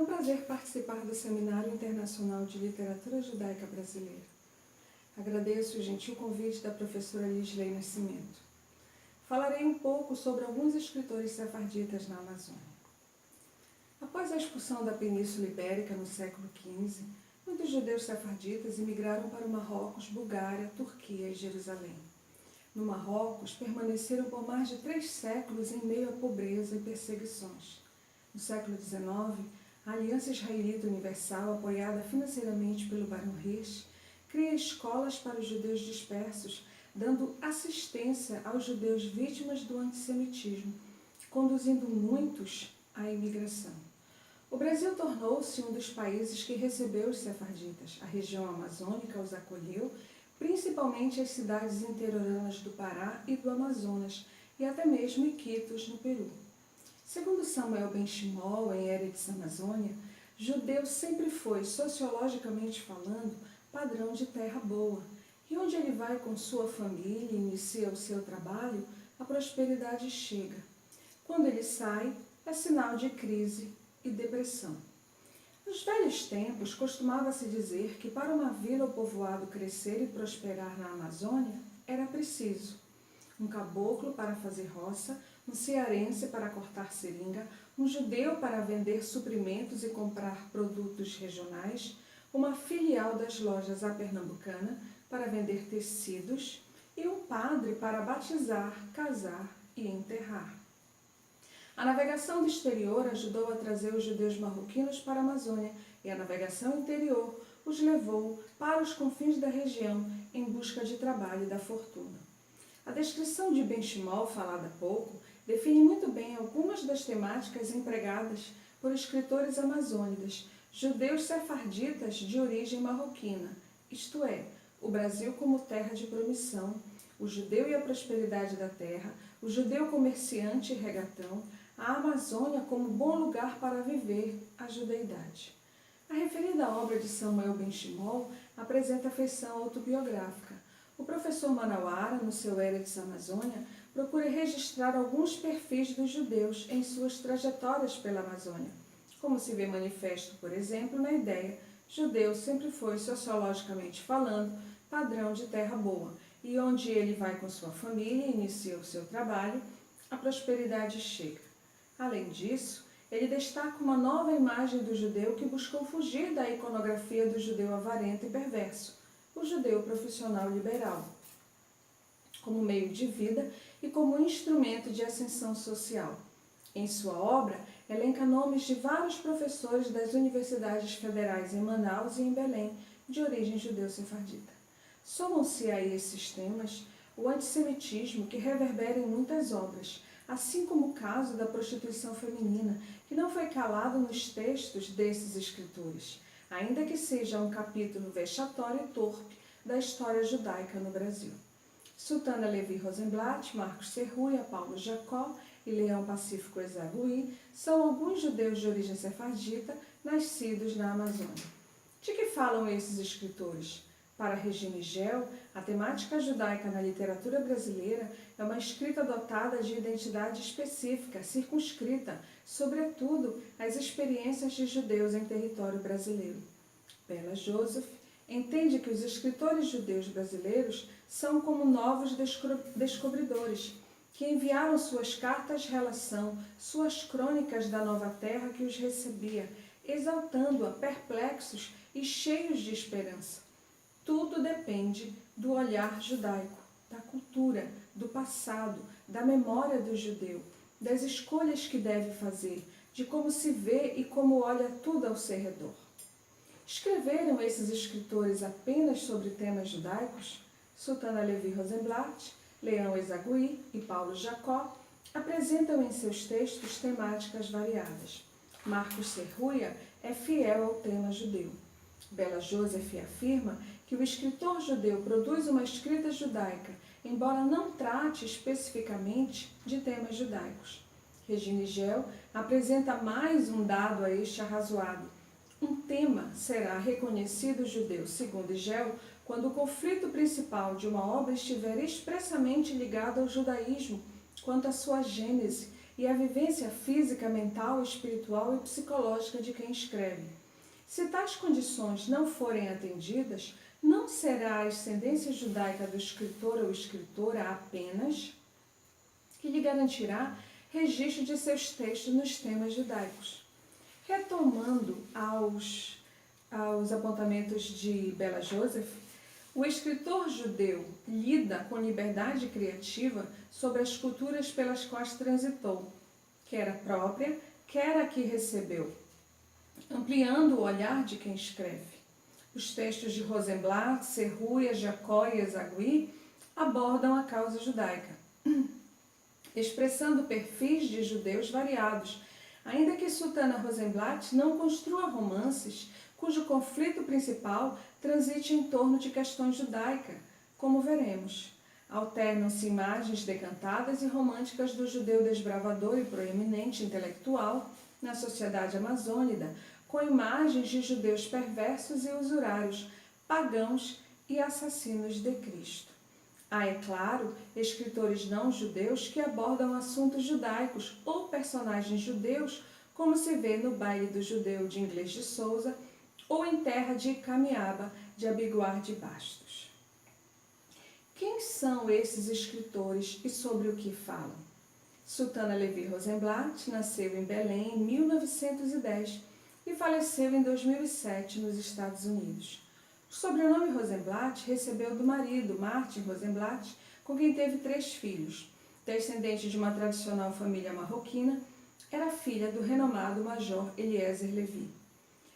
um prazer participar do Seminário Internacional de Literatura Judaica Brasileira. Agradeço o gentil convite da professora Lisley Nascimento. Falarei um pouco sobre alguns escritores sefarditas na Amazônia. Após a expulsão da Península Ibérica no século XV, muitos judeus sefarditas imigraram para o Marrocos, Bulgária, Turquia e Jerusalém. No Marrocos, permaneceram por mais de 3 séculos em meio à pobreza e perseguições. No século XIX, a Aliança Israelita Universal, apoiada financeiramente pelo Barão Hirsch, cria escolas para os judeus dispersos, dando assistência aos judeus vítimas do antissemitismo, conduzindo muitos à imigração. O Brasil tornou-se um dos países que recebeu os sefarditas. A região amazônica os acolheu, principalmente as cidades interioranas do Pará e do Amazonas, e até mesmo Iquitos, no Peru. Segundo Samuel Ben-Shimol, em Eretz Amazônia, judeu sempre foi, sociologicamente falando, padrão de terra boa, e onde ele vai com sua família e inicia o seu trabalho, a prosperidade chega. Quando ele sai, é sinal de crise e depressão. Nos velhos tempos, costumava-se dizer que para uma vila ou povoado crescer e prosperar na Amazônia, era preciso um caboclo para fazer roça, um cearense para cortar seringa, um judeu para vender suprimentos e comprar produtos regionais, uma filial das lojas A Pernambucana para vender tecidos e um padre para batizar, casar e enterrar. A navegação do exterior ajudou a trazer os judeus marroquinos para a Amazônia e a navegação interior os levou para os confins da região em busca de trabalho e da fortuna. A descrição de Ben-Shimol, falada há pouco, define muito bem algumas das temáticas empregadas por escritores amazônidas, judeus sefarditas de origem marroquina, isto é, o Brasil como terra de promissão, o judeu e a prosperidade da terra, o judeu comerciante e regatão, a Amazônia como bom lugar para viver, a judeidade. A referida obra de Samuel Ben-Shimol apresenta feição autobiográfica. O professor Manauara, no seu Eretz Amazônia, procura registrar alguns perfis dos judeus em suas trajetórias pela Amazônia, como se vê manifesto, por exemplo, na ideia judeu sempre foi, sociologicamente falando, padrão de terra boa, e onde ele vai com sua família e inicia o seu trabalho, a prosperidade chega. Além disso, ele destaca uma nova imagem do judeu que buscou fugir da iconografia do judeu avarento e perverso, o judeu profissional liberal, como meio de vida e como instrumento de ascensão social. Em sua obra, elenca nomes de vários professores das universidades federais em Manaus e em Belém, de origem judeu-sefardita. Somam-se a esses temas o antissemitismo, que reverbera em muitas obras, assim como o caso da prostituição feminina, que não foi calado nos textos desses escritores, ainda que seja um capítulo vexatório e torpe da história judaica no Brasil. Sultana Levi Rosenblatt, Marcos Serruia, Paulo Jacó e Leão Pacífico Ezagui são alguns judeus de origem sefardita nascidos na Amazônia. De que falam esses escritores? Para Regina Gel, a temática judaica na literatura brasileira é uma escrita dotada de identidade específica, circunscrita, sobretudo, às experiências de judeus em território brasileiro. Bela Joseph entende que os escritores judeus brasileiros são como novos descobridores, que enviaram suas cartas-relação, suas crônicas da nova terra que os recebia, exaltando-a perplexos e cheios de esperança. Tudo depende do olhar judaico, da cultura, do passado, da memória do judeu, das escolhas que deve fazer, de como se vê e como olha tudo ao seu redor. Escreveram esses escritores apenas sobre temas judaicos? Sultana Levi Rosenblatt, Leão Ezagui e Paulo Jacó apresentam em seus textos temáticas variadas. Marcos Serruia é fiel ao tema judeu. Bela Joseph afirma que o escritor judeu produz uma escrita judaica, embora não trate especificamente de temas judaicos. Regina Gel apresenta mais um dado a este arrazoado. Um tema será reconhecido judeu, segundo Gel, quando o conflito principal de uma obra estiver expressamente ligado ao judaísmo quanto à sua gênese e a vivência física, mental, espiritual e psicológica de quem escreve. Se tais condições não forem atendidas, não será a ascendência judaica do escritor ou escritora apenas que lhe garantirá registro de seus textos nos temas judaicos. Retomando aos apontamentos de Bela Joseph, o escritor judeu lida com liberdade criativa sobre as culturas pelas quais transitou, quer a própria, quer a que recebeu, ampliando o olhar de quem escreve. Os textos de Rosenblatt, Serruia, Jacó e Ezagui abordam a causa judaica, expressando perfis de judeus variados, ainda que Sultana Rosenblatt não construa romances cujo conflito principal transite em torno de questões judaicas, como veremos. Alternam-se imagens decantadas e românticas do judeu desbravador e proeminente intelectual na sociedade amazônica, com imagens de judeus perversos e usurários, pagãos e assassinos de Cristo. Há, é claro, escritores não judeus que abordam assuntos judaicos ou personagens judeus, como se vê no Baile do Judeu de Inglês de Souza ou em Terra de Camiaba, de Abiguar de Bastos. Quem são esses escritores e sobre o que falam? Sultana Levi Rosenblatt nasceu em Belém em 1910 e faleceu em 2007 nos Estados Unidos. O sobrenome Rosenblatt recebeu do marido, Martin Rosenblatt, com quem teve 3 filhos. Descendente de uma tradicional família marroquina, era filha do renomado Major Eliezer Levi.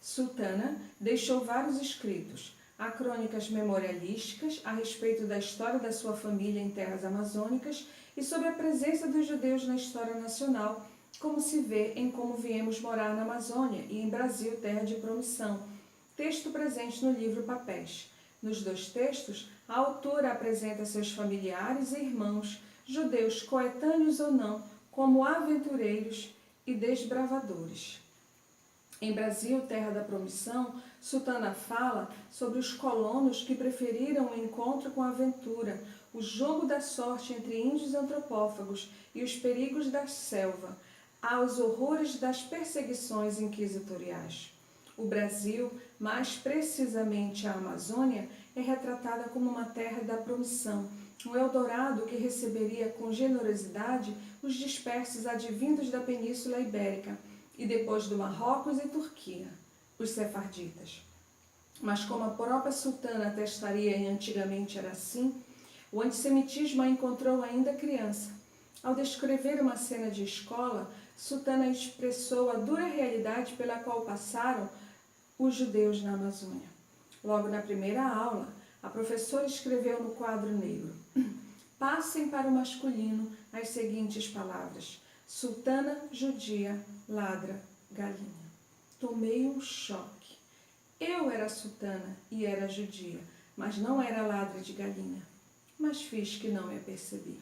Sultana deixou vários escritos, há crônicas memorialísticas a respeito da história da sua família em terras amazônicas e sobre a presença dos judeus na história nacional, como se vê em Como Viemos Morar na Amazônia e em Brasil, Terra de Promissão, texto presente no livro Papéis. Nos 2 textos, a autora apresenta seus familiares e irmãos, judeus coetâneos ou não, como aventureiros e desbravadores. Em Brasil, Terra da Promissão, Sultana fala sobre os colonos que preferiram o encontro com a aventura, o jogo da sorte entre índios antropófagos e os perigos da selva, aos horrores das perseguições inquisitoriais. O Brasil, mais precisamente a Amazônia, é retratada como uma terra da promissão, um Eldorado que receberia com generosidade os dispersos advindos da Península Ibérica, e depois do Marrocos e Turquia, os sefarditas. Mas como a própria sultana atestaria e antigamente era assim, o antissemitismo a encontrou ainda criança. Ao descrever uma cena de escola, Sultana expressou a dura realidade pela qual passaram os judeus na Amazônia. Logo na primeira aula, a professora escreveu no quadro negro: passem para o masculino as seguintes palavras: Sultana judia, ladra, galinha. Tomei um choque. Eu era sultana e era judia, mas não era ladra de galinha. Mas fiz que não me apercebi.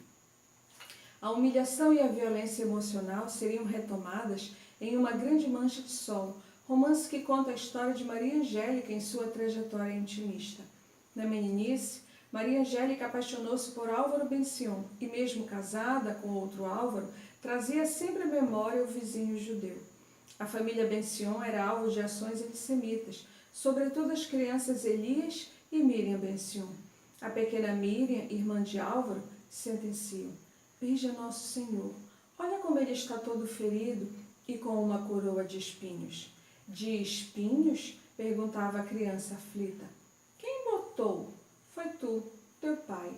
A humilhação e a violência emocional seriam retomadas em Uma Grande Mancha de Sol, romance que conta a história de Maria Angélica em sua trajetória intimista. Na meninice, Maria Angélica apaixonou-se por Álvaro Bension e, mesmo casada com outro Álvaro, trazia sempre à memória o vizinho judeu. A família Bension era alvo de ações antissemitas, sobretudo as crianças Elias e Miriam Bension. A pequena Miriam, irmã de Álvaro, sentenciou: veja nosso Senhor, olha como ele está todo ferido e com uma coroa de espinhos. De espinhos? Perguntava a criança aflita. Quem botou? Foi tu, teu pai,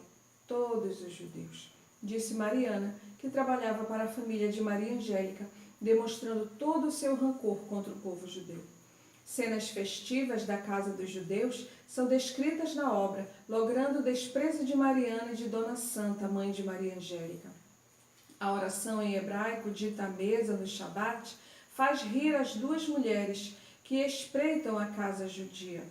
todos os judeus, disse Mariana, que trabalhava para a família de Maria Angélica, demonstrando todo o seu rancor contra o povo judeu. Cenas festivas da casa dos judeus são descritas na obra, logrando o desprezo de Mariana e de Dona Santa, mãe de Maria Angélica. A oração em hebraico, dita à mesa no Shabat, faz rir as 2 mulheres que espreitam a casa judia.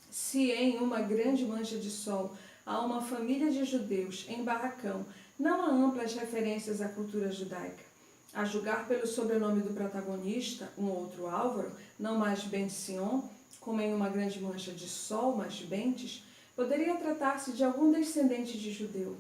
Se em Uma Grande Mancha de Sol há uma família de judeus em barracão, não há amplas referências à cultura judaica. A julgar pelo sobrenome do protagonista, um outro Álvaro, não mais Bension, como em Uma Grande Mancha de Sol, mas Bentes, poderia tratar-se de algum descendente de judeu.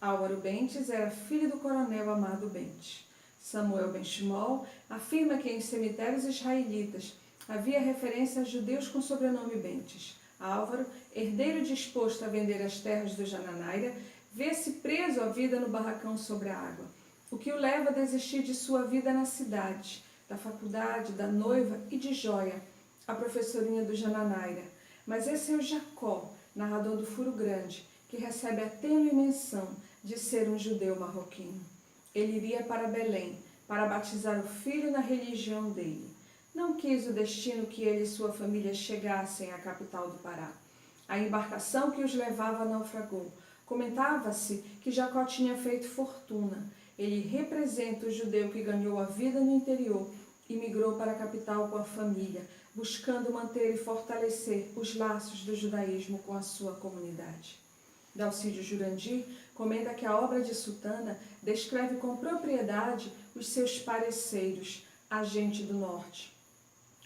Álvaro Bentes era filho do coronel Amado Bentes. Samuel ben Shimol afirma que em cemitérios israelitas havia referência a judeus com sobrenome Bentes. Álvaro, herdeiro disposto a vender as terras do Jananaira, vê-se preso à vida no barracão sobre a água, o que o leva a desistir de sua vida na cidade, da faculdade, da noiva e de Joia, a professorinha do Jananaira. Mas é seu Jacó, narrador do Furo Grande, que recebe a tênue menção de ser um judeu marroquino. Ele iria para Belém, para batizar o filho na religião dele. Não quis o destino que ele e sua família chegassem à capital do Pará. A embarcação que os levava naufragou. Comentava-se que Jacó tinha feito fortuna. Ele representa o judeu que ganhou a vida no interior e migrou para a capital com a família, buscando manter e fortalecer os laços do judaísmo com a sua comunidade. Dalcídio Jurandir comenta que a obra de Sutana descreve com propriedade os seus pareceiros, a gente do norte.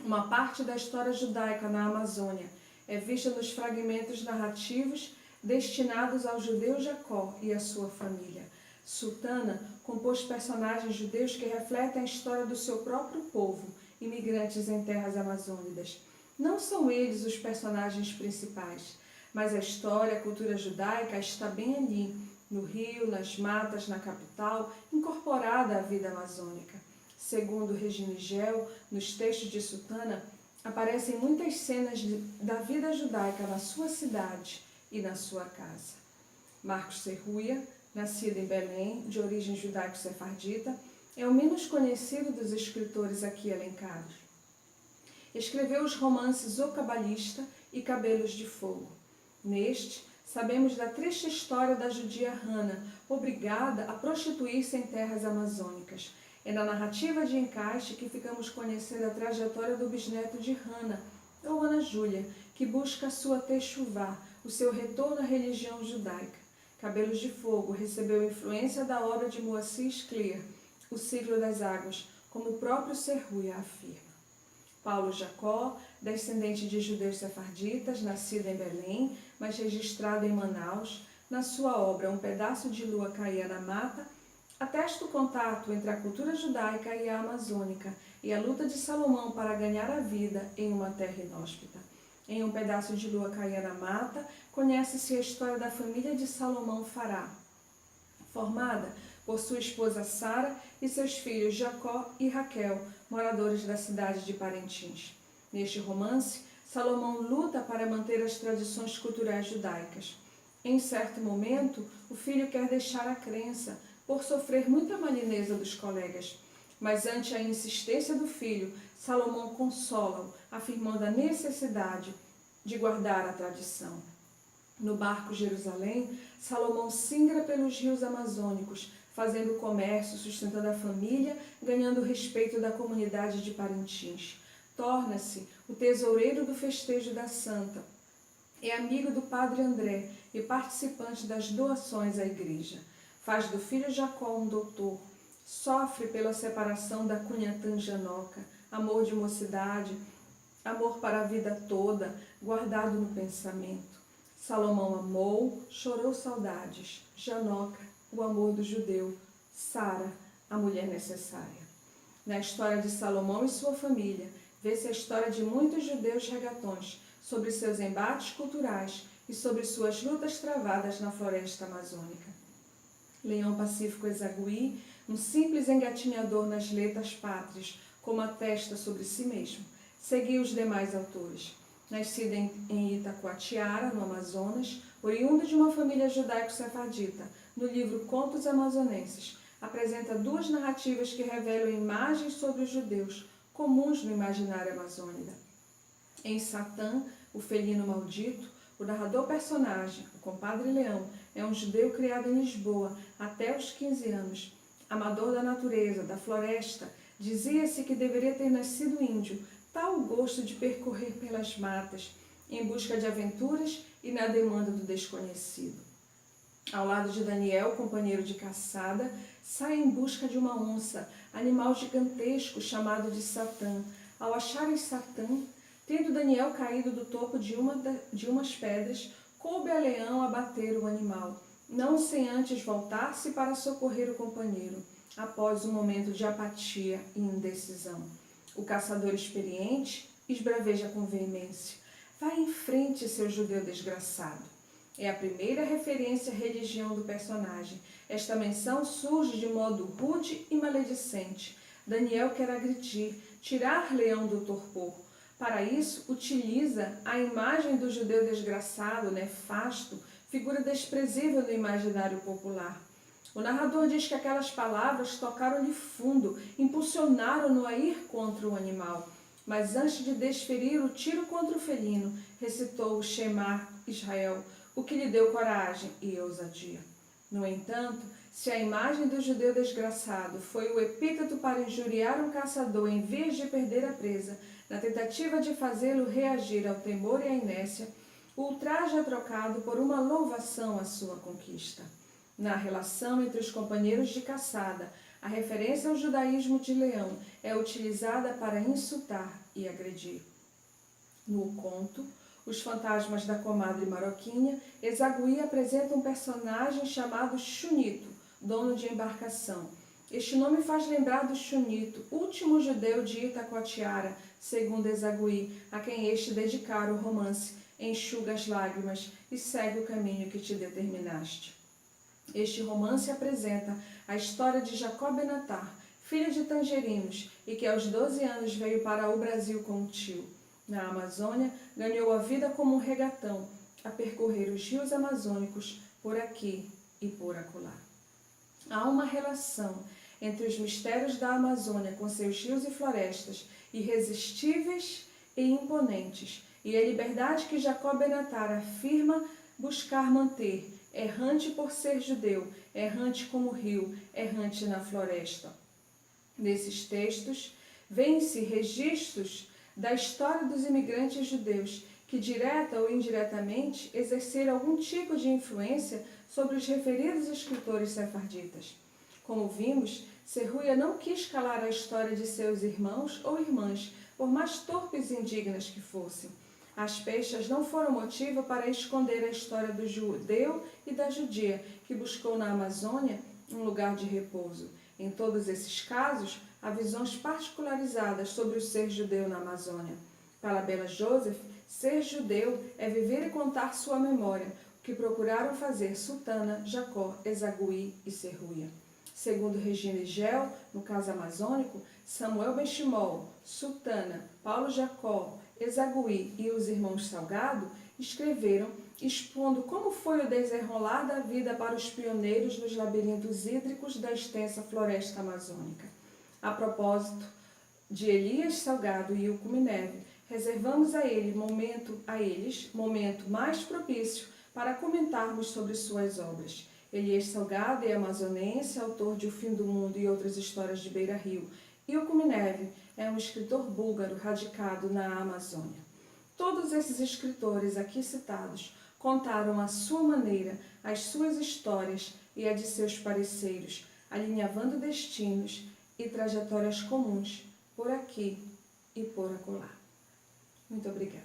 Uma parte da história judaica na Amazônia é vista nos fragmentos narrativos destinados ao judeu Jacó e à sua família. Sutana compôs personagens judeus que refletem a história do seu próprio povo, imigrantes em terras amazônicas. Não são eles os personagens principais, mas a história, a cultura judaica está bem ali, no rio, nas matas, na capital, incorporada à vida amazônica. Segundo Regine Gel, nos textos de Sutana, aparecem muitas cenas da vida judaica na sua cidade e na sua casa. Marcos Serruia, nascido em Belém, de origem judaico-sefardita, é o menos conhecido dos escritores aqui elencados. Escreveu os romances O Cabalista e Cabelos de Fogo. Neste, sabemos da triste história da judia Hannah, obrigada a prostituir-se em terras amazônicas. É na narrativa de encaixe que ficamos conhecendo a trajetória do bisneto de Hannah, ou Ana Júlia, que busca a sua techuvá, o seu retorno à religião judaica. Cabelos de Fogo recebeu influência da obra de Moacir Scliar, O Ciclo das Águas, como o próprio Serruia afirma. Paulo Jacó, descendente de judeus sefarditas, nascido em Belém, mas registrado em Manaus, na sua obra Um Pedaço de Lua Caía na Mata, atesta o contato entre a cultura judaica e a amazônica e a luta de Salomão para ganhar a vida em uma terra inóspita. Em Um Pedaço de Lua Caía na Mata, conhece-se a história da família de Salomão Fará, formada por sua esposa Sara e seus filhos Jacó e Raquel, moradores da cidade de Parintins. Neste romance, Salomão luta para manter as tradições culturais judaicas. Em certo momento, o filho quer deixar a crença, por sofrer muita malineza dos colegas. Mas ante a insistência do filho, Salomão consola-o, afirmando a necessidade de guardar a tradição. No barco Jerusalém, Salomão singra pelos rios amazônicos, fazendo comércio, sustentando a família, ganhando o respeito da comunidade de Parintins. Torna-se o tesoureiro do festejo da Santa. É amigo do padre André e participante das doações à igreja. Faz do filho Jacó um doutor. Sofre pela separação da Cunhatã Janoca, amor de mocidade, amor para a vida toda, guardado no pensamento. Salomão amou, chorou saudades. Janoca, o amor do judeu. Sara, a mulher necessária. Na história de Salomão e sua família, vê-se a história de muitos judeus regatões, sobre seus embates culturais e sobre suas lutas travadas na floresta amazônica. Leão Pacífico Ezagui, um simples engatinhador nas letras pátrias, como atesta sobre si mesmo, seguiu os demais autores. Nascido em Itacoatiara, no Amazonas, oriundo de uma família judaico-sefardita, no livro Contos Amazonenses, apresenta duas narrativas que revelam imagens sobre os judeus, comuns no imaginário amazônico. Em Satã, o felino maldito, o narrador personagem, o compadre Leão, é um judeu criado em Lisboa até os 15 anos. Amador da natureza, da floresta, dizia-se que deveria ter nascido índio, tal o gosto de percorrer pelas matas, em busca de aventuras e na demanda do desconhecido. Ao lado de Daniel, companheiro de caçada, sai em busca de uma onça, animal gigantesco chamado de Satã. Ao acharem Satã, tendo Daniel caído do topo de umas pedras, coube a Leão abater o animal, não sem antes voltar-se para socorrer o companheiro. após um momento de apatia e indecisão. O caçador experiente esbraveja com veemência: vai em frente, seu judeu desgraçado. É a primeira referência à religião do personagem. Esta menção surge de modo rude e maledicente. Daniel quer agredir, tirar Leão do torpor. Para isso, utiliza a imagem do judeu desgraçado, nefasto, figura desprezível no imaginário popular. O narrador diz que aquelas palavras tocaram-lhe fundo, impulsionaram-no a ir contra o animal. Mas antes de desferir o tiro contra o felino, recitou o Shema Israel, o que lhe deu coragem e ousadia. No entanto, se a imagem do judeu desgraçado foi o epíteto para injuriar um caçador em vez de perder a presa, na tentativa de fazê-lo reagir ao temor e à inércia, o ultraje é trocado por uma louvação à sua conquista. Na relação entre os companheiros de caçada, a referência ao judaísmo de Leão é utilizada para insultar e agredir. No conto, Os Fantasmas da Comadre Maroquinha, Ezagui apresenta um personagem chamado Chunito, dono de embarcação. Este nome faz lembrar do Chunito, último judeu de Itacoatiara, segundo Ezagui, a quem este dedicara o romance Enxuga as lágrimas e segue o caminho que te determinaste. Este romance apresenta a história de Jacó Benatar, filho de Tangerinos, e que aos 12 anos veio para o Brasil com o tio. Na Amazônia, ganhou a vida como um regatão, a percorrer os rios amazônicos por aqui e por acolá. Há uma relação entre os mistérios da Amazônia com seus rios e florestas, irresistíveis e imponentes, e a liberdade que Jacó Benatar afirma buscar manter, errante por ser judeu, errante como o rio, errante na floresta. Nesses textos, vêem-se registros da história dos imigrantes judeus, que direta ou indiretamente exerceram algum tipo de influência sobre os referidos escritores sefarditas. Como vimos, Serruia não quis calar a história de seus irmãos ou irmãs, por mais torpes e indignas que fossem. As peixes não foram motivo para esconder a história do judeu e da judia, que buscou na Amazônia um lugar de repouso. Em todos esses casos, há visões particularizadas sobre o ser judeu na Amazônia. Para Bela Joseph, ser judeu é viver e contar sua memória, o que procuraram fazer Sultana, Jacó, Ezagui e Serruia. Segundo Regina Igel, no caso amazônico, Samuel Benchimol, Sultana, Paulo Jacó, Ezagui e os irmãos Salgado escreveram expondo como foi o desenrolar da vida para os pioneiros nos labirintos hídricos da extensa floresta amazônica. A propósito de Elias Salgado e Ilco Mineve, reservamos a eles momento mais propício para comentarmos sobre suas obras. Elias Salgado é amazonense, autor de O Fim do Mundo e Outras Histórias de Beira Rio. Ilco Mineve é um escritor búlgaro radicado na Amazônia. Todos esses escritores aqui citados contaram à sua maneira as suas histórias e a de seus parceiros, alinhavando destinos e trajetórias comuns por aqui e por acolá. Muito obrigada.